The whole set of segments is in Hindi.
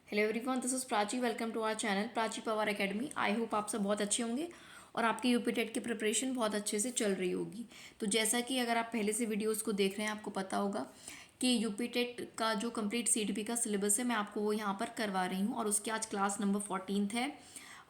Hello everyone, this is Prachi. Welcome to our channel Prachi Pawar academy. I hope आप सब बहुत अच्छे होंगे और आपकी यूपी टेट की प्रिपरेशन बहुत अच्छे से चल रही होगी। तो जैसा कि अगर आप पहले से वीडियोस को देख रहे हैं, आपको पता होगा कि यूपी टेट का जो कंप्लीट सीटीपी का सिलेबस है, मैं आपको वो यहाँ पर करवा रही हूँ। और उसकी आज क्लास नंबर 14 है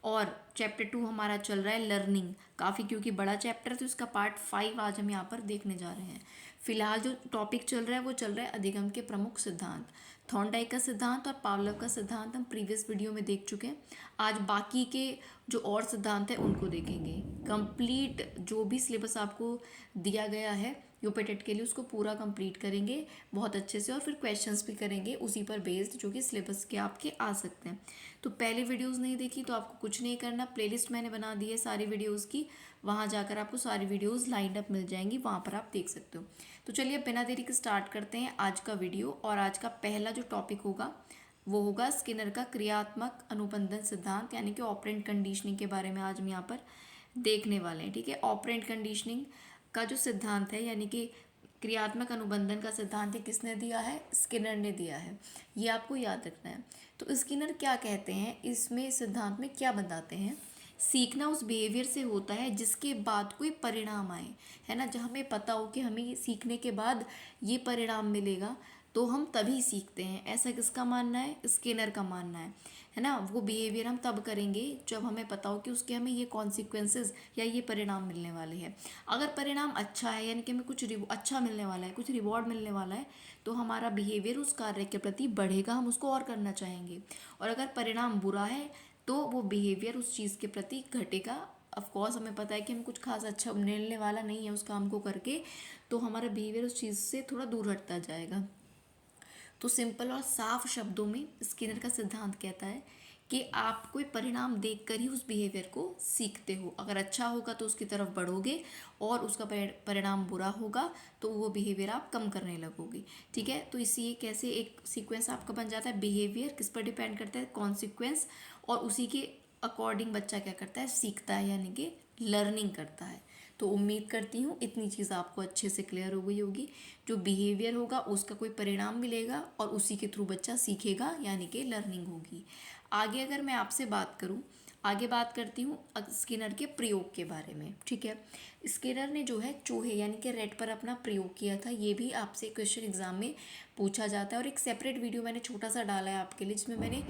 और चैप्टर 2 हमारा चल रहा है लर्निंग। काफ़ी क्योंकि बड़ा चैप्टर है तो इसका पार्ट 5 आज हम यहाँ पर देखने जा रहे हैं। फिलहाल जो टॉपिक चल रहा है वो चल रहा है अधिगम के प्रमुख सिद्धांत। थॉर्नडाइक का सिद्धांत और पावलोव का सिद्धांत हम प्रीवियस वीडियो में देख चुके हैं। आज बाकी के जो और सिद्धांत हैं उनको देखेंगे। कंप्लीट जो भी सिलेबस आपको दिया गया है यूपी टेट के लिए उसको पूरा कंप्लीट करेंगे बहुत अच्छे से, और फिर क्वेश्चंस भी करेंगे उसी पर बेस्ड जो कि सिलेबस के आपके आ सकते हैं। तो पहले वीडियोस नहीं देखी तो आपको कुछ नहीं करना, प्लेलिस्ट मैंने बना दी है सारी वीडियोस की, वहाँ जाकर आपको सारी वीडियोस लाइंड अप मिल जाएंगी, वहाँ पर आप देख सकते हो। तो चलिए अब बिना देरी के स्टार्ट करते हैं आज का वीडियो। और आज का पहला जो टॉपिक होगा वो होगा स्किनर का क्रियात्मक अनुबंधन सिद्धांत, यानी कि ऑपरेंट कंडीशनिंग के बारे में आज हम यहाँ पर देखने वाले हैं। ठीक है, ऑपरेंट कंडीशनिंग का जो सिद्धांत है यानी कि क्रियात्मक अनुबंधन का सिद्धांत है, किसने दिया है? स्किनर ने दिया है। ये आपको याद रखना है। तो स्किनर क्या कहते हैं, इसमें सिद्धांत में क्या बताते हैं? सीखना उस बिहेवियर से होता है जिसके बाद कोई परिणाम आए, है ना। जब हमें पता हो कि हमें सीखने के बाद ये परिणाम मिलेगा तो हम तभी सीखते हैं, ऐसा किसका मानना है? स्किनर का मानना है ना। वो बिहेवियर हम तब करेंगे जब हमें पता हो कि उसके हमें ये कॉन्सिक्वेंसेस या ये परिणाम मिलने वाले हैं। अगर परिणाम अच्छा है यानी कि हमें कुछ अच्छा मिलने वाला है, कुछ रिवॉर्ड मिलने वाला है, तो हमारा बिहेवियर उस कार्य के प्रति बढ़ेगा, हम उसको और करना चाहेंगे। और अगर परिणाम बुरा है तो वो बिहेवियर उस चीज़ के प्रति घटेगा। ऑफ कोर्स हमें पता है कि हम कुछ खास अच्छा मिलने वाला नहीं है उस काम को करके, तो हमारा बिहेवियर उस चीज़ से थोड़ा दूर हटता जाएगा। तो सिंपल और साफ शब्दों में स्किनर का सिद्धांत कहता है कि आप कोई परिणाम देखकर ही उस बिहेवियर को सीखते हो। अगर अच्छा होगा तो उसकी तरफ बढ़ोगे, और उसका परिणाम बुरा होगा तो वो बिहेवियर आप कम करने लगोगे। ठीक है, तो इसी कैसे एक सीक्वेंस आपका बन जाता है। बिहेवियर किस पर डिपेंड करता है? कॉन्सिक्वेंस। और उसी के अकॉर्डिंग बच्चा क्या करता है? सीखता है, यानी कि लर्निंग करता है। तो उम्मीद करती हूँ इतनी चीज़ आपको अच्छे से क्लियर हो गई होगी। जो बिहेवियर होगा उसका कोई परिणाम मिलेगा और उसी के थ्रू बच्चा सीखेगा, यानी कि लर्निंग होगी। आगे अगर मैं आपसे बात करूँ, आगे बात करती हूँ स्किनर के प्रयोग के बारे में। ठीक है, स्किनर ने जो है चूहे यानी कि रैट पर अपना प्रयोग किया था। ये भी आपसे क्वेश्चन एग्जाम में पूछा जाता है। और एक सेपरेट वीडियो मैंने छोटा सा डाला है आपके लिए, जिसमें मैंने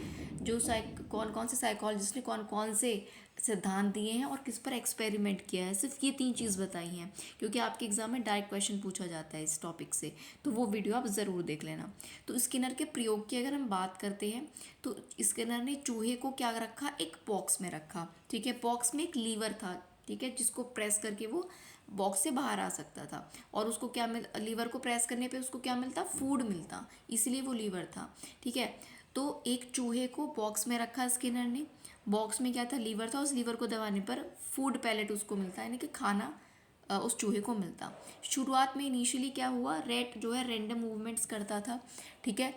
जो कौन कौन से साइकोलॉजिस्ट ने कौन कौन से सिद्धांत दिए हैं और किस पर एक्सपेरिमेंट किया है, सिर्फ ये 3 चीज़ बताई हैं, क्योंकि आपके एग्जाम में डायरेक्ट क्वेश्चन पूछा जाता है इस टॉपिक से। तो वो वीडियो आप ज़रूर देख लेना। तो स्किनर के प्रयोग की अगर हम बात करते हैं तो स्किनर ने चूहे को क्या रखा? एक बॉक्स में रखा। ठीक है, बॉक्स में एक लीवर था, ठीक है, जिसको प्रेस करके वो बॉक्स से बाहर आ सकता था। और उसको क्या लीवर को प्रेस करने पे उसको क्या मिलता? फूड मिलता, इसलिए वो लीवर था। ठीक है, तो एक चूहे को बॉक्स में रखा स्किनर ने। बॉक्स में क्या था? लीवर था। उस लीवर को दबाने पर फूड पैलेट उसको मिलता, यानी कि खाना उस चूहे को मिलता। शुरुआत में इनिशियली क्या हुआ? रेट जो है रैंडम मूवमेंट्स करता था। ठीक है,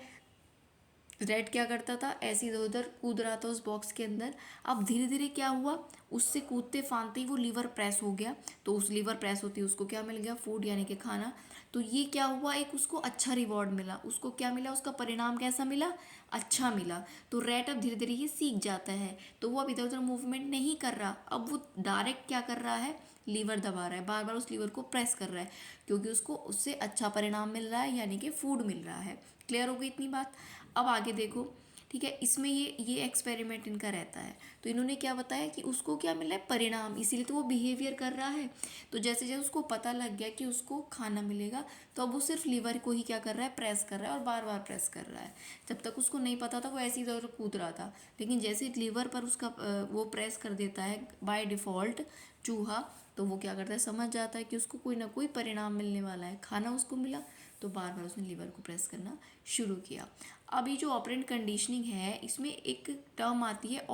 रेड क्या करता था? ऐसे इधर उधर कूद रहा था उस बॉक्स के अंदर। अब धीरे धीरे क्या हुआ? उससे कूदते फांदते ही वो लीवर प्रेस हो गया। तो उस लीवर प्रेस होती उसको क्या मिल गया? फूड, यानी कि खाना। तो ये क्या हुआ? एक उसको अच्छा रिवॉर्ड मिला। उसको क्या मिला? उसका परिणाम कैसा मिला? अच्छा मिला। तो रेट अब धीरे धीरे ये सीख जाता है, तो वो अब इधर उधर मूवमेंट नहीं कर रहा। अब वो डायरेक्ट क्या कर रहा है? लीवर दबा रहा है, बार बार उस लीवर को प्रेस कर रहा है, क्योंकि उसको उससे अच्छा परिणाम मिल रहा है, यानी कि फूड मिल रहा है। क्लियर हो गई इतनी बात? अब आगे देखो। ठीक है, इसमें ये एक्सपेरिमेंट इनका रहता है। तो इन्होंने क्या बताया कि उसको क्या मिला है? परिणाम, इसीलिए तो वो बिहेवियर कर रहा है। तो जैसे जैसे उसको पता लग गया कि उसको खाना मिलेगा, तो अब वो सिर्फ लीवर को ही क्या कर रहा है? प्रेस कर रहा है, और बार बार प्रेस कर रहा है। जब तक उसको नहीं पता था वो ऐसे ही इधर कूद रहा था, लेकिन जैसे लीवर पर उसका वो प्रेस कर देता है बाय डिफ़ॉल्ट चूहा, तो वो क्या करता है? समझ जाता है कि उसको कोई ना कोई परिणाम मिलने वाला है, खाना उसको मिला, तो बार बार उसने लीवर को प्रेस करना शुरू किया। अभी जो ऑपरेंट कंडीशनिंग है, इसमें एक टर्म आती है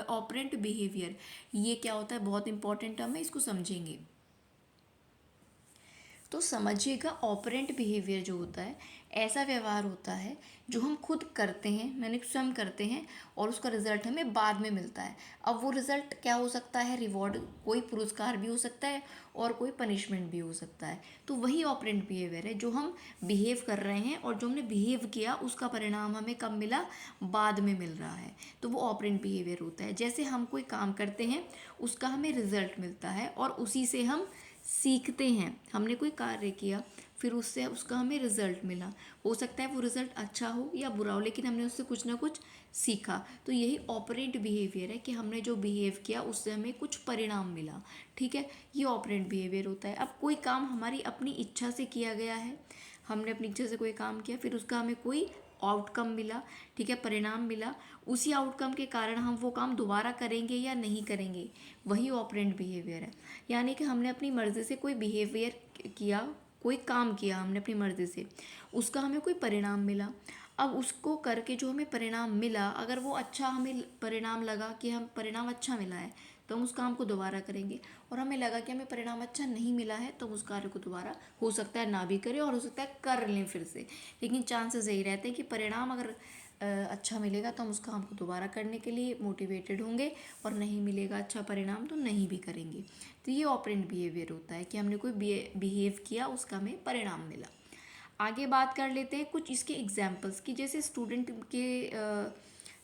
ऑपरेंट बिहेवियर। ये क्या होता है? बहुत इंपॉर्टेंट टर्म है, इसको समझेंगे। तो समझिएगा, ऑपरेंट बिहेवियर जो होता है, ऐसा व्यवहार होता है जो हम खुद करते हैं, मैंने स्वयं करते हैं, और उसका रिजल्ट हमें बाद में मिलता है। अब वो रिजल्ट क्या हो सकता है? रिवॉर्ड, कोई पुरस्कार भी हो सकता है और कोई पनिशमेंट भी हो सकता है। तो वही ऑपरेंट बिहेवियर है, जो हम बिहेव कर रहे हैं और जो हमने बिहेव किया उसका परिणाम हमें कब मिला? बाद में मिल रहा है। तो वो ऑपरेंट बिहेवियर होता है। जैसे हम कोई काम करते हैं, उसका हमें रिजल्ट मिलता है और उसी से हम सीखते हैं। हमने कोई कार्य किया, फिर उससे उसका हमें रिजल्ट मिला, हो सकता है वो रिजल्ट अच्छा हो या बुरा हो, लेकिन हमने उससे कुछ ना कुछ सीखा। तो यही ऑपरेंट बिहेवियर है कि हमने जो बिहेव किया उससे हमें कुछ परिणाम मिला। ठीक है, ये ऑपरेंट बिहेवियर होता है। अब कोई काम हमारी अपनी इच्छा से किया गया है, हमने अपनी इच्छा से कोई काम किया, फिर उसका हमें कोई आउटकम मिला, ठीक है, परिणाम मिला, उसी आउटकम के कारण हम वो काम दोबारा करेंगे या नहीं करेंगे, वही ऑपरेंट बिहेवियर है। यानी कि हमने अपनी मर्ज़ी से कोई बिहेवियर किया, कोई काम किया हमने अपनी मर्ज़ी से, उसका हमें कोई परिणाम मिला। अब उसको करके जो हमें परिणाम मिला, अगर वो अच्छा हमें परिणाम लगा कि हम परिणाम अच्छा मिला है, तो हम उस काम को दोबारा करेंगे। और हमें लगा कि हमें परिणाम अच्छा नहीं मिला है, तो हम उस कार्य को दोबारा हो सकता है ना भी करें और हो सकता है कर लें फिर से। लेकिन चांसेस यही रहते हैं कि परिणाम अगर अच्छा मिलेगा तो हम उस काम को दोबारा करने के लिए मोटिवेटेड होंगे, और नहीं मिलेगा अच्छा परिणाम तो नहीं भी करेंगे। तो ये ऑपरेंट बिहेवियर होता है कि हमने कोई बिहेव किया, उसका हमें परिणाम मिला। आगे बात कर लेते हैं कुछ इसके एग्जाम्पल्स की। जैसे स्टूडेंट के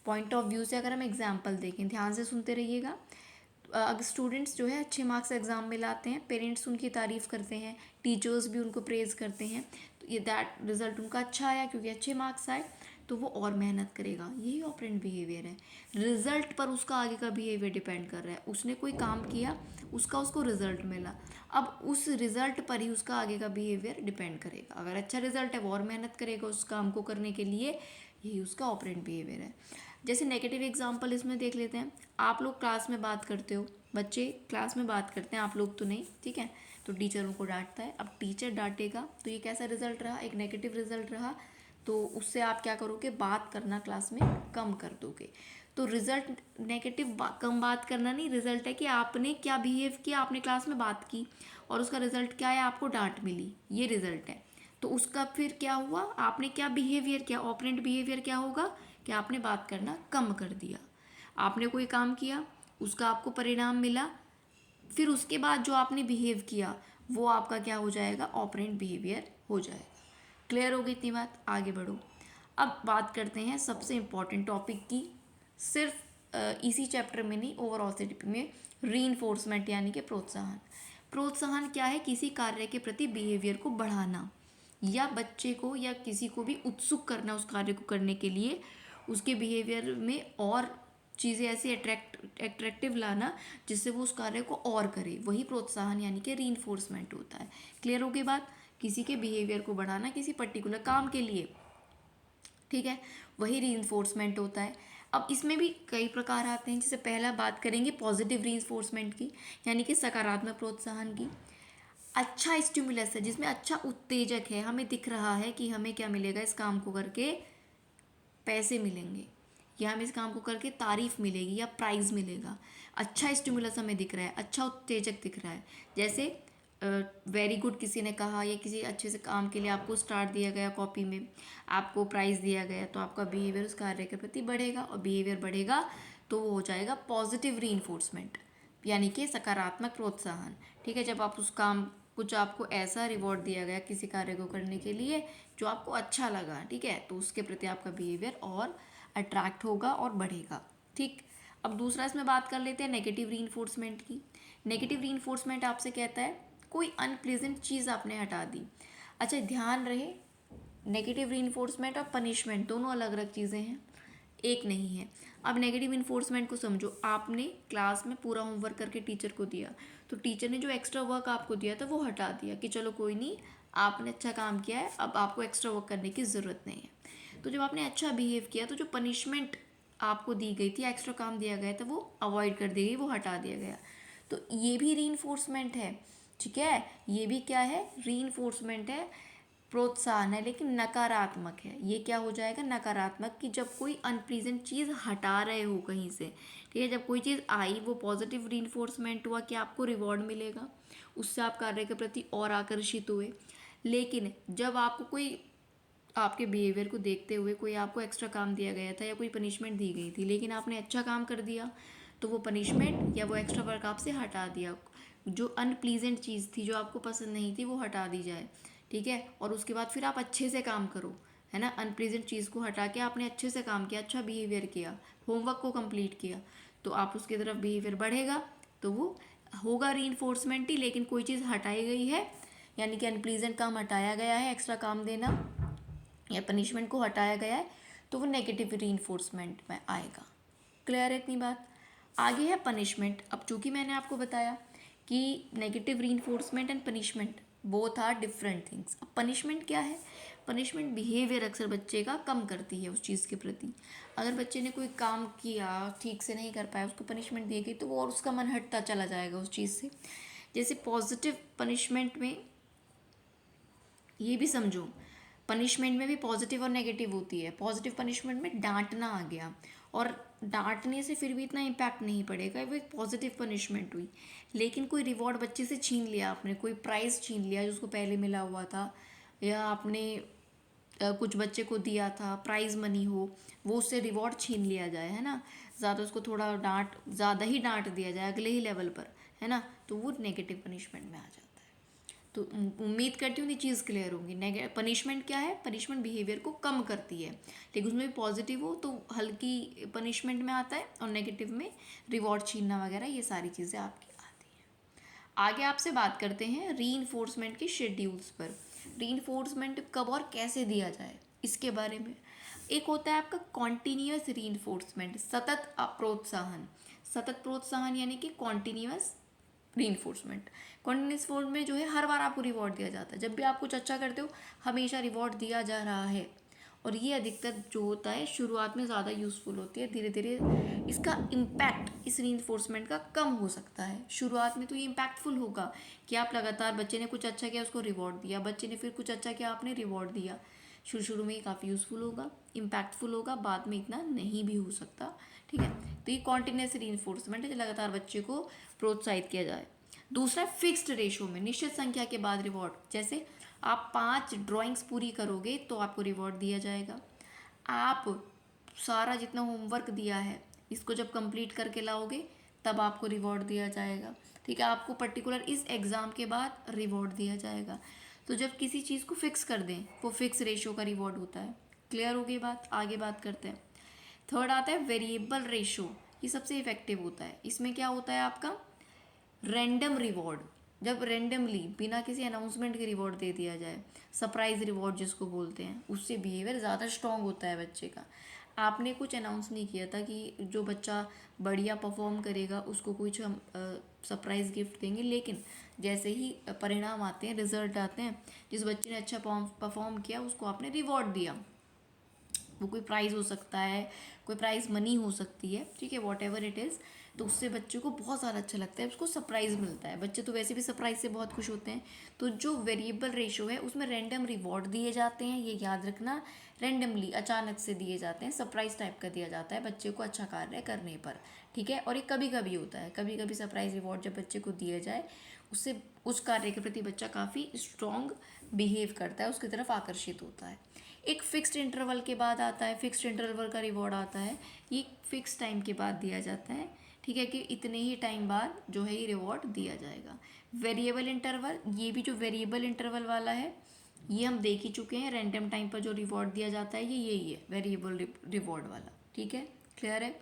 पॉइंट ऑफ व्यू से अगर हम एग्जाम्पल देखें, ध्यान से सुनते रहिएगा। अगर स्टूडेंट्स जो है अच्छे मार्क्स एग्ज़ाम में लाते हैं, पेरेंट्स उनकी तारीफ़ करते हैं, टीचर्स भी उनको प्रेज़ करते हैं, तो ये दैट रिज़ल्ट उनका अच्छा आया क्योंकि अच्छे मार्क्स आए, तो वो और मेहनत करेगा। यही ऑपरेंट बिहेवियर है। रिजल्ट पर उसका आगे का बिहेवियर डिपेंड कर रहा है। उसने कोई काम किया, उसका उसको रिजल्ट मिला, अब उस रिजल्ट पर ही उसका आगे का बिहेवियर डिपेंड करेगा। अगर अच्छा रिजल्ट है वो और मेहनत करेगा उस काम को करने के लिए, यही उसका ऑपरेंट बिहेवियर है। जैसे नेगेटिव एग्जांपल इसमें देख लेते हैं। आप लोग क्लास में बात करते हो, बच्चे क्लास में बात करते हैं, आप लोग तो नहीं, ठीक है, तो टीचर उनको डांटता है। अब टीचर डांटेगा तो ये कैसा रिजल्ट रहा? एक नेगेटिव रिजल्ट रहा। तो उससे आप क्या करोगे? बात करना क्लास में कम कर दोगे। तो रिजल्ट नेगेटिव कम बात करना नहीं, रिजल्ट है कि आपने क्या बिहेव किया, आपने क्लास में बात की और उसका रिजल्ट क्या है? आपको डांट मिली, ये रिजल्ट है। तो उसका फिर क्या हुआ? आपने क्या बिहेवियर किया? ऑपरेंट बिहेवियर क्या होगा कि आपने बात करना कम कर दिया। आपने कोई काम किया, उसका आपको परिणाम मिला, फिर उसके बाद जो आपने बिहेव किया वो आपका क्या हो जाएगा? ऑपरेंट बिहेवियर हो जाएगा। क्लियर हो गई इतनी बात? आगे बढ़ो। अब बात करते हैं सबसे इम्पॉर्टेंट टॉपिक की। सिर्फ इसी चैप्टर में नहीं, ओवरऑल सीडीपी में, रीइंफोर्समेंट यानी कि प्रोत्साहन। प्रोत्साहन क्या है? किसी कार्य के प्रति बिहेवियर को बढ़ाना, या बच्चे को या किसी को भी उत्सुक करना उस कार्य को करने के लिए, उसके बिहेवियर में और चीज़ें ऐसी अट्रैक्टिव लाना जिससे वो उस कार्य को और करे, वही प्रोत्साहन यानी कि रीइंफोर्समेंट होता है। क्लियर हो गई बात? किसी के बिहेवियर को बढ़ाना किसी पर्टिकुलर काम के लिए, ठीक है, वही रीइंफोर्समेंट होता है। अब इसमें भी कई प्रकार आते हैं। जैसे पहला बात करेंगे पॉजिटिव रीइंफोर्समेंट की, यानी कि सकारात्मक प्रोत्साहन की। अच्छा स्टिमुलस है जिसमें अच्छा उत्तेजक है, हमें दिख रहा है कि हमें क्या मिलेगा, इस काम को करके पैसे मिलेंगे, या हमें इस काम को करके तारीफ मिलेगी या प्राइज़ मिलेगा। अच्छा स्टिमुलस हमें दिख रहा है, अच्छा उत्तेजक दिख रहा है। जैसे वेरी गुड किसी ने कहा, या किसी अच्छे से काम के लिए आपको स्टार दिया गया, कॉपी में आपको प्राइज़ दिया गया, तो आपका बिहेवियर उस कार्य के प्रति बढ़ेगा, और बिहेवियर बढ़ेगा तो वो हो जाएगा पॉजिटिव रीइंफोर्समेंट, यानी कि सकारात्मक प्रोत्साहन। ठीक है, जब आप उस काम, कुछ आपको ऐसा रिवॉर्ड दिया गया किसी कार्य को करने के लिए जो आपको अच्छा लगा, ठीक है, तो उसके प्रति आपका बिहेवियर और अट्रैक्ट होगा और बढ़ेगा। ठीक, अब दूसरा इसमें बात कर लेते हैं नेगेटिव रीइंफोर्समेंट की। नेगेटिव रीइंफोर्समेंट आपसे कहता है कोई अनप्लेजेंट चीज़ आपने हटा दी। अच्छा, ध्यान रहे, नेगेटिव रीइंफोर्समेंट और पनिशमेंट दोनों अलग अलग चीज़ें हैं, एक नहीं है। अब नेगेटिव इन्फोर्समेंट को समझो। आपने क्लास में पूरा होमवर्क करके टीचर को दिया, तो टीचर ने जो एक्स्ट्रा वर्क आपको दिया था वो हटा दिया कि चलो कोई नहीं, आपने अच्छा काम किया है, अब आपको एक्स्ट्रा वर्क करने की ज़रूरत नहीं है। तो जब आपने अच्छा बिहेव किया तो जो पनिशमेंट आपको दी गई थी, एक्स्ट्रा काम दिया गया था, वो अवॉइड कर दी गई, वो हटा दिया गया। तो ये भी रीइंफोर्समेंट है, ठीक है, ये भी क्या है? रीइंफोर्समेंट है, प्रोत्साहन है, लेकिन नकारात्मक है। ये क्या हो जाएगा? नकारात्मक, कि जब कोई अनप्लीजेंट चीज़ हटा रहे हो कहीं से, ठीक है, जब कोई चीज़ आई वो पॉजिटिव रीइंफोर्समेंट हुआ कि आपको रिवॉर्ड मिलेगा, उससे आप कार्य के प्रति और आकर्षित हुए। लेकिन जब आपको कोई आपके बिहेवियर को देखते हुए कोई आपको एक्स्ट्रा काम दिया गया था या कोई पनिशमेंट दी गई थी, लेकिन आपने अच्छा काम कर दिया, तो वो पनिशमेंट या वो एक्स्ट्रा वर्क आपसे हटा दिया। जो अनप्लीजेंट चीज़ थी, जो आपको पसंद नहीं थी, वो हटा दी जाए, ठीक है। और उसके बाद फिर आप अच्छे से काम करो, है ना। अनप्लीजेंट चीज़ को हटा के आपने अच्छे से काम किया, अच्छा बिहेवियर किया, होमवर्क को कंप्लीट किया, तो आप उसकी तरफ बिहेवियर बढ़ेगा, तो वो होगा रीइंफोर्समेंट ही। लेकिन कोई चीज़ हटाई गई है, यानी कि अनप्लीजेंट काम हटाया गया है, एक्स्ट्रा काम देना या पनिशमेंट को हटाया गया है, तो वो नेगेटिव रीइंफोर्समेंट में आएगा। क्लियर है इतनी बात। आगे है पनिशमेंट। अब चूंकि मैंने आपको बताया कि negative reinforcement and punishment both are different things. अब पनिशमेंट क्या है? पनिशमेंट बिहेवियर अक्सर बच्चे का कम करती है उस चीज़ के प्रति। अगर बच्चे ने कोई काम किया, ठीक से नहीं कर पाया, उसको पनिशमेंट दी गई, तो वो और उसका मन हटता चला जाएगा उस चीज़ से। जैसे पॉजिटिव पनिशमेंट में ये भी समझो, पनिशमेंट में भी पॉजिटिव और नेगेटिव होती है। पॉजिटिव पनिशमेंट में डांटना आ गया, और डांटने से फिर भी इतना इम्पैक्ट नहीं पड़ेगा, वो एक पॉजिटिव पनिशमेंट हुई। लेकिन कोई रिवॉर्ड बच्चे से छीन लिया आपने, कोई प्राइज़ छीन लिया जो उसको पहले मिला हुआ था, या आपने कुछ बच्चे को दिया था प्राइज़ मनी हो, वो उससे रिवॉर्ड छीन लिया जाए, है ना, ज़्यादा उसको थोड़ा ज़्यादा ही डांट दिया जाए अगले ही लेवल पर, है ना, तो वो नेगेटिव पनिशमेंट में आ जाता है। तो उम्मीद करती हूँ ये चीज़ क्लियर होगी। पनिशमेंट क्या है? पनिशमेंट बिहेवियर को कम करती है, लेकिन उसमें भी पॉजिटिव हो तो हल्की पनिशमेंट में आता है, और नेगेटिव में रिवॉर्ड छीनना वगैरह, ये सारी चीज़ें आपकी आती हैं। आगे आपसे बात करते हैं रीइंफोर्समेंट के शेड्यूल्स पर। रीइंफोर्समेंट कब और कैसे दिया जाए, इसके बारे में। एक होता है आपका कॉन्टीन्यूअस रीइंफोर्समेंट, सतत प्रोत्साहन। सतत प्रोत्साहन यानी कि कॉन्टीन्यूअस रीइंफोर्समेंट। कॉन्टिन्यूस फोर्स में जो है हर बार आपको रिवॉर्ड दिया जाता है। जब भी आप कुछ अच्छा करते हो, हमेशा रिवॉर्ड दिया जा रहा है। और ये अधिकतर जो होता है शुरुआत में ज़्यादा यूज़फुल होती है, धीरे धीरे इसका इम्पैक्ट इस रीइंफोर्समेंट का कम हो सकता है। शुरुआत में तो ये इम्पैक्टफुल होगा कि आप लगातार, बच्चे ने कुछ अच्छा किया उसको रिवॉर्ड दिया, बच्चे ने फिर कुछ अच्छा किया आपने रिवॉर्ड दिया। शुरू में ये काफ़ी यूज़फुल होगा, इम्पैक्टफुल होगा, बाद में इतना नहीं भी हो सकता, ठीक है। तो ये कॉन्टिन्यूस रीइंफोर्समेंट है, जो लगातार बच्चे को प्रोत्साहित किया जाए। दूसरा फिक्स्ड रेशो में, निश्चित संख्या के बाद रिवॉर्ड। जैसे आप 5 ड्राइंग्स पूरी करोगे तो आपको रिवॉर्ड दिया जाएगा। आप सारा जितना होमवर्क दिया है इसको जब कंप्लीट करके लाओगे तब आपको रिवॉर्ड दिया जाएगा, ठीक है। आपको पर्टिकुलर इस एग्ज़ाम के बाद रिवॉर्ड दिया जाएगा। तो जब किसी चीज़ को फिक्स कर दें, वो फिक्स रेशो का रिवॉर्ड होता है। क्लियर हो गई बात? आगे बात करते हैं। थर्ड आता है वेरिएबल रेशो। ये सबसे इफेक्टिव होता है। इसमें क्या होता है आपका? Random reward. जब रैंडमली बिना किसी अनाउंसमेंट के रिवॉर्ड दे दिया जाए, सरप्राइज रिवॉर्ड जिसको बोलते हैं, उससे बिहेवियर ज़्यादा स्ट्रांग होता है बच्चे का। आपने कुछ अनाउंस नहीं किया था कि जो बच्चा बढ़िया परफॉर्म करेगा उसको कुछ हम सरप्राइज गिफ्ट देंगे, लेकिन जैसे ही परिणाम आते हैं, रिजल्ट आते हैं, जिस बच्चे ने अच्छा परफॉर्म किया उसको आपने रिवॉर्ड दिया। वो कोई प्राइज़ हो सकता है, कोई प्राइज़ मनी हो सकती है, ठीक है, वॉट एवर इट इज़। तो उससे बच्चे को बहुत ज़्यादा अच्छा लगता है, उसको सरप्राइज़ मिलता है। बच्चे तो वैसे भी सरप्राइज से बहुत खुश होते हैं। तो जो वेरिएबल रेशो है उसमें रैंडम रिवॉर्ड दिए जाते हैं, ये याद रखना। रैंडमली, अचानक से दिए जाते हैं, सरप्राइज टाइप का दिया जाता है बच्चे को अच्छा कार्य करने पर, ठीक है। और ये कभी कभी होता है, कभी कभी सरप्राइज रिवॉर्ड जब बच्चे को दिया जाए, उससे उस कार्य के प्रति बच्चा काफ़ी स्ट्रॉन्ग बिहेव करता है, उसकी तरफ आकर्षित होता है। एक फिक्स्ड इंटरवल के बाद आता है, फिक्स्ड इंटरवल का रिवॉर्ड आता है। ये फिक्स टाइम के बाद दिया जाता है, ठीक है, कि इतने ही टाइम बाद जो है ये रिवॉर्ड दिया जाएगा। वेरिएबल इंटरवल, ये भी जो वेरिएबल इंटरवल वाला है ये हम देख ही चुके हैं। रैंडम टाइम पर जो रिवॉर्ड दिया जाता है ये यही है, वेरिएबल रिवॉर्ड वाला, ठीक है। क्लियर है?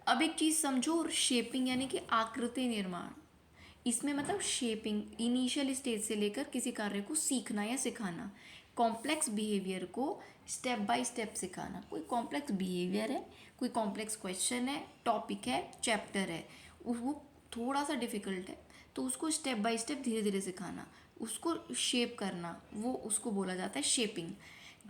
अब एक चीज़ समझो, शेपिंग यानी कि आकृति निर्माण। इसमें मतलब शेपिंग, इनिशियल स्टेज से लेकर किसी कार्य को सीखना या सिखाना, कॉम्प्लेक्स बिहेवियर को स्टेप बाय स्टेप सिखाना। कोई कॉम्प्लेक्स बिहेवियर है, कोई कॉम्प्लेक्स क्वेश्चन है, टॉपिक है, चैप्टर है, वो थोड़ा सा डिफिकल्ट है, तो उसको स्टेप बाय स्टेप धीरे धीरे सिखाना, उसको शेप करना, वो उसको बोला जाता है शेपिंग।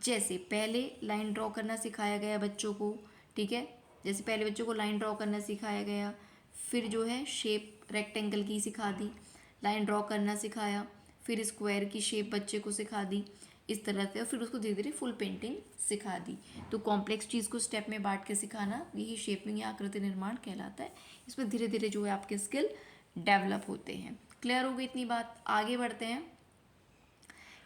जैसे पहले लाइन ड्रॉ करना सिखाया गया बच्चों को, ठीक है, जैसे पहले बच्चों को लाइन ड्रॉ करना सिखाया गया, फिर जो है शेप रेक्टेंगल की सिखा दी, लाइन ड्रॉ करना सिखाया, फिर स्क्वायर की शेप बच्चे को सिखा दी, इस तरह से, और फिर उसको धीरे धीरे फुल पेंटिंग सिखा दी। तो कॉम्प्लेक्स चीज़ को स्टेप में बांट के सिखाना, यही शेपिंग या आकृति निर्माण कहलाता है। इसमें धीरे धीरे जो है आपके स्किल डेवलप होते हैं। क्लियर हो गई इतनी बात? आगे बढ़ते हैं।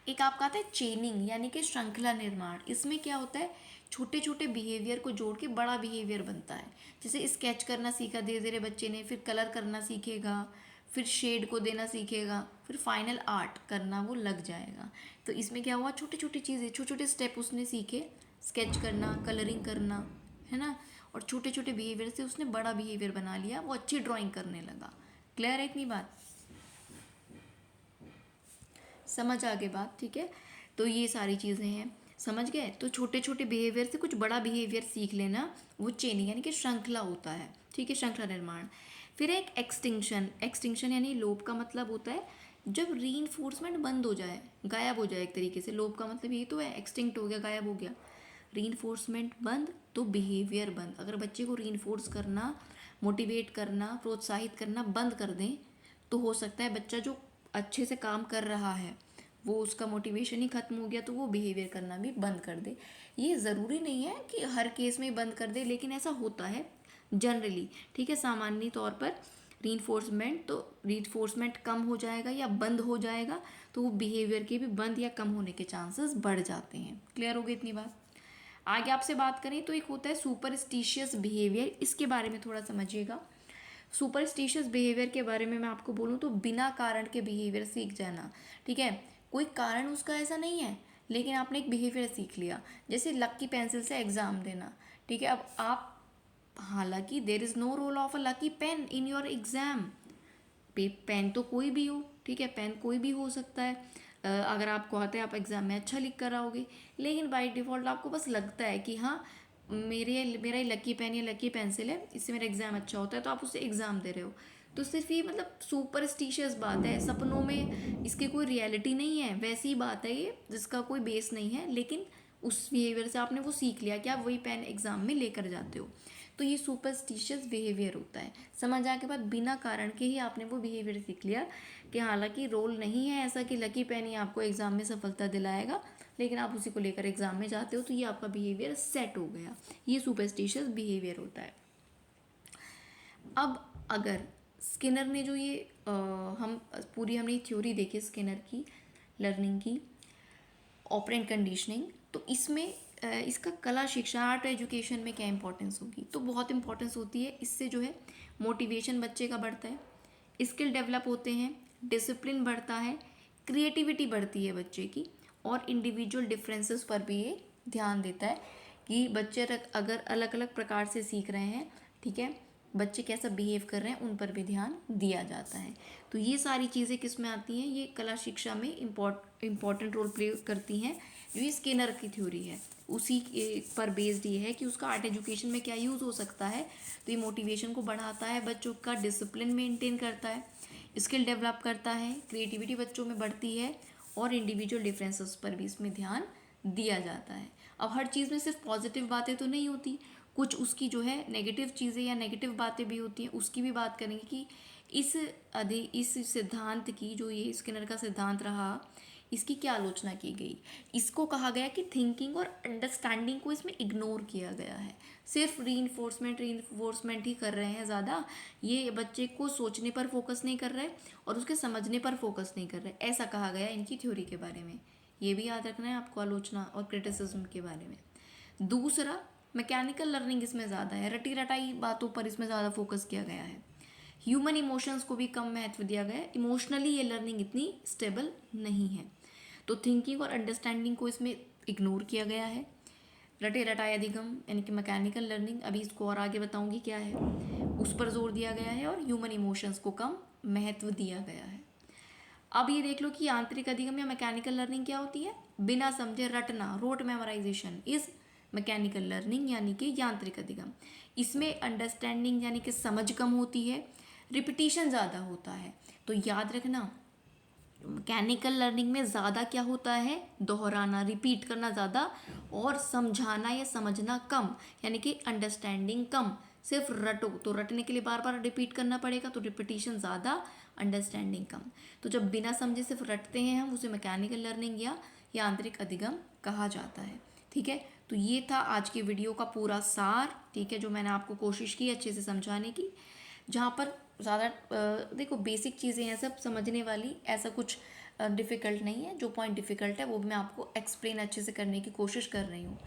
एक आपका आता है चेनिंग, यानी कि श्रृंखला निर्माण। इसमें क्या होता है, छोटे छोटे बिहेवियर को जोड़ के बड़ा बिहेवियर बनता है। जैसे स्केच करना सीखा धीरे धीरे बच्चे ने, फिर कलर करना सीखेगा, फिर शेड को देना सीखेगा, फिर फाइनल आर्ट करना वो लग जाएगा। तो इसमें क्या हुआ, छोटी छोटी चीज़ें, छोटे छोटे स्टेप उसने सीखे, स्केच करना, कलरिंग करना, है ना। और छोटे छोटे बिहेवियर से उसने बड़ा बिहेवियर बना लिया, वो अच्छी ड्राइंग करने लगा। क्लियर है इतनी बात? समझ आ गई बात? ठीक है, तो ये सारी चीज़ें हैं, समझ गए। तो छोटे छोटे बिहेवियर से कुछ बड़ा बिहेवियर सीख लेना, वो चेनिंग यानी कि श्रृंखला होता है। ठीक है, श्रृंखला निर्माण। फिर एक एक्सटिंक्शन। एक्सटिंक्शन यानी लोप का मतलब होता है जब रीइंफोर्समेंट बंद हो जाए, गायब हो जाए एक तरीके से। लोप का मतलब ये तो है, एक्सटिंक्ट हो गया, गायब हो गया। रीइंफोर्समेंट बंद तो बिहेवियर बंद। अगर बच्चे को रीइंफोर्स करना, मोटिवेट करना, प्रोत्साहित करना बंद कर दें, तो हो सकता है बच्चा जो अच्छे से काम कर रहा है वो, उसका मोटिवेशन ही खत्म हो गया, तो वो बिहेवियर करना भी बंद कर दे। ये ज़रूरी नहीं है कि हर केस में बंद कर दे, लेकिन ऐसा होता है जनरली। ठीक है, सामान्य तौर पर रीइंफोर्समेंट कम हो जाएगा या बंद हो जाएगा, तो वो बिहेवियर के भी बंद या कम होने के चांसेस बढ़ जाते हैं। क्लियर हो गई इतनी बात? आगे आपसे बात करें तो एक होता है सुपरस्टिशियस बिहेवियर। इसके बारे में थोड़ा समझिएगा। सुपरस्टिशियस बिहेवियर के बारे में मैं आपको बोलूँ तो बिना कारण के बिहेवियर सीख जाना। ठीक है, कोई कारण उसका ऐसा नहीं है, लेकिन आपने एक बिहेवियर सीख लिया, जैसे लकी पेंसिल से एग्ज़ाम देना। ठीक है, अब आप, हालांकि there is no role of a lucky pen in your exam. Pen तो कोई भी हो, ठीक है, पेन कोई भी हो सकता है। अगर आपको आता है आप एग्ज़ाम में अच्छा लिख कर आओगे, लेकिन बाय डिफ़ॉल्ट आपको बस लगता है कि हाँ मेरा ये लकी पेन या लकी पेंसिल है, इससे मेरा एग्ज़ाम अच्छा होता है, तो आप उससे एग्ज़ाम दे रहे हो। तो सिर्फ ये मतलब सुपरस्टिशियस बात है, सपनों में इसकी कोई रियलिटी नहीं है, वैसी बात है ये जिसका कोई बेस नहीं है, लेकिन उस बिहेवियर से आपने वो सीख लिया कि आप वही पेन एग्ज़ाम में लेकर जाते हो। तो ये सुपरस्टिशियस बिहेवियर होता है। समझ आके बाद बिना कारण के ही आपने वो बिहेवियर सीख लिया कि हालांकि रोल नहीं है ऐसा कि लकी पेन ही आपको एग्ज़ाम में सफलता दिलाएगा, लेकिन आप उसी को लेकर एग्ज़ाम में जाते हो, तो ये आपका बिहेवियर सेट हो गया। ये सुपरस्टिशियस बिहेवियर होता है। अब अगर स्किनर ने जो ये हमने थ्योरी देखी स्किनर की लर्निंग की, ऑपरेंट कंडीशनिंग, तो इसमें इसका कला शिक्षा, आर्ट एजुकेशन में क्या इंपॉर्टेंस होगी, तो बहुत इंपॉर्टेंस होती है। इससे जो है मोटिवेशन बच्चे का बढ़ता है, स्किल डेवलप होते हैं, डिसिप्लिन बढ़ता है, क्रिएटिविटी बढ़ती है बच्चे की, और इंडिविजुअल डिफरेंसेस पर भी ये ध्यान देता है कि बच्चे अगर अलग अलग प्रकार से सीख रहे हैं, ठीक है, बच्चे कैसा बिहेव कर रहे हैं, उन पर भी ध्यान दिया जाता है। तो ये सारी चीज़ें किस में आती हैं, ये कला शिक्षा में इम्पॉर्टेंट रोल प्ले करती हैं। जो ये स्किनर की थ्योरी है उसी पर बेस्ड ये है कि उसका आर्ट एजुकेशन में क्या यूज़ हो सकता है। तो ये मोटिवेशन को बढ़ाता है, बच्चों का डिसिप्लिन मेंटेन करता है, स्किल डेवलप करता है, क्रिएटिविटी बच्चों में बढ़ती है, और इंडिविजुअल डिफरेंसेस पर भी इसमें ध्यान दिया जाता है। अब हर चीज़ में सिर्फ पॉजिटिव बातें तो नहीं होती, कुछ उसकी जो है नेगेटिव चीज़ें या नेगेटिव बातें भी होती हैं, उसकी भी बात करेंगे कि इस सिद्धांत की, जो ये स्किनर का सिद्धांत रहा, इसकी क्या आलोचना की गई। इसको कहा गया कि थिंकिंग और अंडरस्टैंडिंग को इसमें इग्नोर किया गया है, सिर्फ रीइंफोर्समेंट ही कर रहे हैं ज़्यादा, ये बच्चे को सोचने पर फोकस नहीं कर रहे और उसके समझने पर फोकस नहीं कर रहे, ऐसा कहा गया इनकी थ्योरी के बारे में। ये भी याद रखना है आपको, आलोचना और क्रिटिसिज्म के बारे में। दूसरा, मैकेनिकल लर्निंग इसमें ज़्यादा है, रटी रटाई बातों पर इसमें ज़्यादा फोकस किया गया है। ह्यूमन इमोशंस को भी कम महत्व दिया गया है, इमोशनली ये लर्निंग इतनी स्टेबल नहीं है। तो थिंकिंग और अंडरस्टैंडिंग को इसमें इग्नोर किया गया है। रटे रटाए अधिगम यानी कि मैकेनिकल लर्निंग, अभी इसको और आगे बताऊंगी क्या है, उस पर जोर दिया गया है, और ह्यूमन इमोशंस को कम महत्व दिया गया है। अब ये देख लो कि यांत्रिक अधिगम या मैकेनिकल लर्निंग क्या होती है, बिना समझे रटना, rote memorization is mechanical learning यानी कि यांत्रिक अधिगम। इसमें अंडरस्टैंडिंग यानी कि समझ कम होती है, रिपीटिशन ज़्यादा होता है। तो याद रखना, मैकेनिकल लर्निंग में ज़्यादा क्या होता है, दोहराना, रिपीट करना ज़्यादा, और समझाना या समझना कम, यानी कि अंडरस्टैंडिंग कम। सिर्फ रटो तो रटने के लिए बार बार रिपीट करना पड़ेगा, तो रिपीटिशन ज़्यादा, अंडरस्टैंडिंग कम। तो जब बिना समझे सिर्फ रटते हैं हम, उसे मैकेनिकल लर्निंग या यांत्रिक अधिगम कहा जाता है। ठीक है, तो ये था आज की वीडियो का पूरा सार, ठीक है, जो मैंने आपको कोशिश की अच्छे से समझाने की, जहाँ पर ज़्यादा देखो बेसिक चीज़ें हैं सब समझने वाली, ऐसा कुछ डिफ़िकल्ट नहीं है। जो पॉइंट डिफ़िकल्ट है वो मैं आपको एक्सप्लेन अच्छे से करने की कोशिश कर रही हूँ।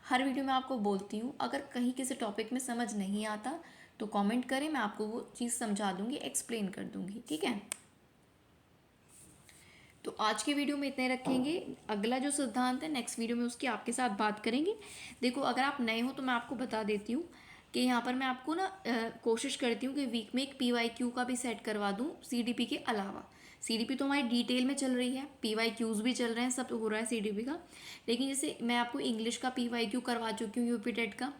हर वीडियो में आपको बोलती हूँ, अगर कहीं किसी टॉपिक में समझ नहीं आता तो कमेंट करें, मैं आपको वो चीज़ समझा दूँगी, एक्सप्लेन कर दूँगी, ठीक है। तो आज के वीडियो में इतने रखेंगे। अगला जो सिद्धांत है नेक्स्ट वीडियो में उसकी आपके साथ बात करेंगे। देखो अगर आप नए हो तो मैं आपको बता देती हूँ कि यहाँ पर मैं आपको ना कोशिश करती हूँ कि वीक में एक PYQ का भी सेट करवा दूँ CDP के अलावा। CDP तो हमारी डिटेल में चल रही है, PYQs भी चल रहे हैं, सब तो हो रहा है CDP का। लेकिन जैसे मैं आपको इंग्लिश का PYQ करवा चुकी हूँ यूपी टेट का,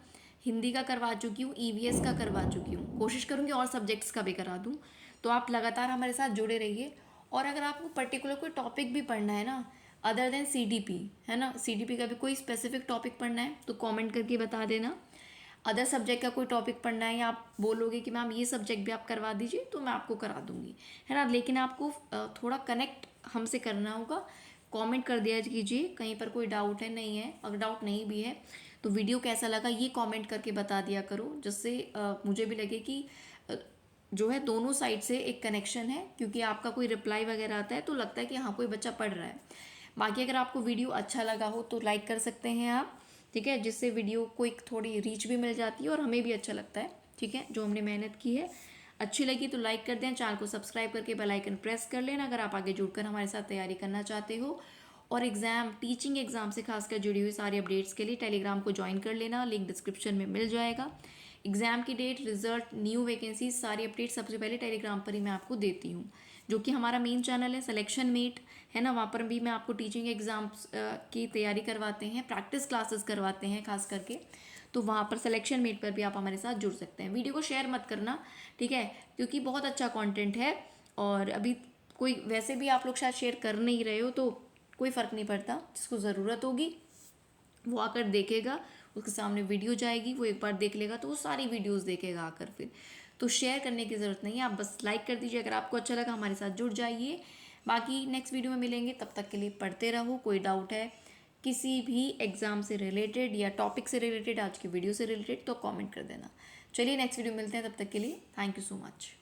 हिंदी का करवा चुकी हूँ, EVS का करवा चुकी हूँ, कोशिश करूँगी और सब्जेक्ट्स का भी करा दूँ। तो आप लगातार हमारे साथ जुड़े रहिए। और अगर आपको पर्टिकुलर कोई टॉपिक भी पढ़ना है ना अदर देन CDP, है ना, CDP का भी कोई स्पेसिफिक टॉपिक पढ़ना है तो कमेंट करके बता देना। अदर सब्जेक्ट का कोई टॉपिक पढ़ना है या आप बोलोगे कि मैम ये सब्जेक्ट भी आप करवा दीजिए तो मैं आपको करा दूंगी, है ना। लेकिन आपको थोड़ा कनेक्ट हमसे करना होगा। कमेंट कर दिया कीजिए कहीं पर कोई डाउट है नहीं है, अगर डाउट नहीं भी है तो वीडियो कैसा लगा ये कमेंट करके बता दिया करो, जिससे मुझे भी लगे कि जो है दोनों साइड से एक कनेक्शन है, क्योंकि आपका कोई रिप्लाई वगैरह आता है तो लगता है कि हाँ कोई बच्चा पढ़ रहा है। बाकी अगर आपको वीडियो अच्छा लगा हो तो लाइक कर सकते हैं आप, ठीक है, जिससे वीडियो को एक थोड़ी रीच भी मिल जाती है और हमें भी अच्छा लगता है, ठीक है, जो हमने मेहनत की है। अच्छी लगी तो लाइक कर दें, चैनल को सब्सक्राइब करके बेल आइकन प्रेस कर लेना अगर आप आगे जुड़कर हमारे साथ तैयारी करना चाहते हो। और टीचिंग एग्जाम से खासकर जुड़ी हुई सारी अपडेट्स के लिए टेलीग्राम को ज्वाइन कर लेना, लिंक डिस्क्रिप्शन में मिल जाएगा। एग्जाम की डेट, रिजल्ट, न्यू वैकेंसी सारी अपडेट सबसे पहले टेलीग्राम पर ही मैं आपको देती हूँ, जो कि हमारा मेन चैनल है सिलेक्शन मेट, है ना। वहाँ पर भी मैं आपको टीचिंग एग्जाम्स की तैयारी करवाते हैं, प्रैक्टिस क्लासेस करवाते हैं खास करके। तो वहाँ पर सिलेक्शन मेट पर भी आप हमारे साथ जुड़ सकते हैं। वीडियो को शेयर मत करना, ठीक है, क्योंकि बहुत अच्छा कंटेंट है। और अभी कोई वैसे भी आप लोग शायद शेयर कर नहीं रहे हो तो कोई फ़र्क नहीं पड़ता, जिसको ज़रूरत होगी वो आकर देखेगा, उसके सामने वीडियो जाएगी, वो एक बार देख लेगा तो वो सारी वीडियोस देखेगा आकर फिर। तो शेयर करने की ज़रूरत नहीं है, आप बस लाइक कर दीजिए अगर आपको अच्छा लगा, हमारे साथ जुड़ जाइए। बाकी नेक्स्ट वीडियो में मिलेंगे, तब तक के लिए पढ़ते रहो। कोई डाउट है किसी भी एग्ज़ाम से रिलेटेड या टॉपिक से रिलेटेड, आज की वीडियो से रिलेटेड, तो कमेंट कर देना। चलिए नेक्स्ट वीडियो मिलते हैं, तब तक के लिए थैंक यू सो मच।